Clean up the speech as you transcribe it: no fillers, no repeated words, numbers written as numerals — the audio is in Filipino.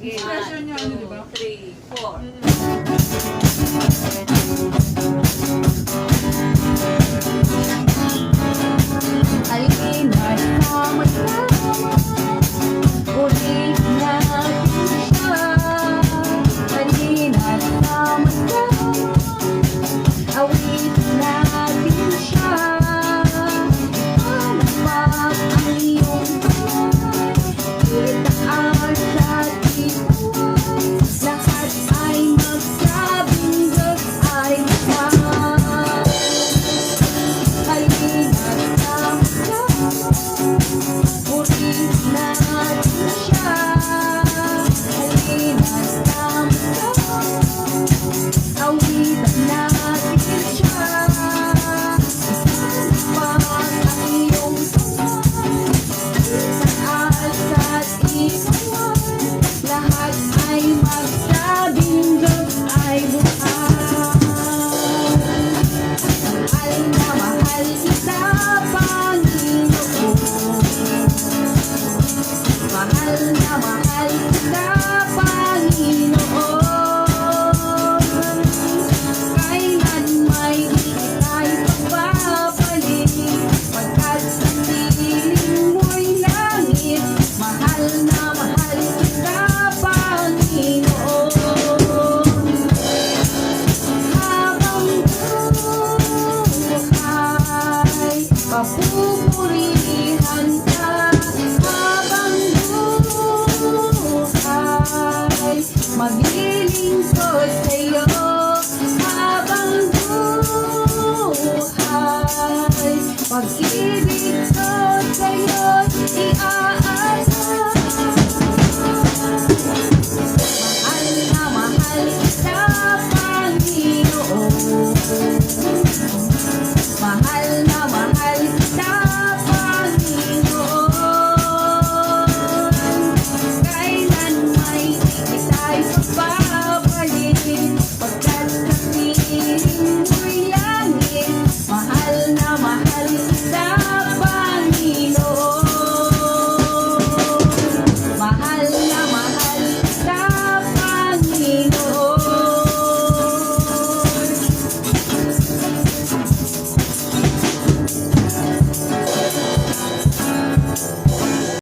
Sige, Expression niya, ano, di ba? 3, 4. Halina't sama-sama, ulit natin siya. Halina't sama-sama, awit natin siya. Palapak ang iyong kamay, itaas at itawan. Lahat ay magsabing Diyos ay mahal. Halina't sama-sama, ulit natin siya. Halina't sama-sama, awitan natin siya. Palapak ang iyong kamay, itaas at itawan. Lahat ay magsabing Diyos ay buhay. Mahal na mahal kita, Panginoon. Mahal na mahal kita, Panginoon. Kailan may di tayo pagbabalik, pagkat sa piling mo'y langit. Mahal na mahal kita, Panginoon. Habang buhay, papupurihan ka. Habang buhay, maglilingkod sa'yo.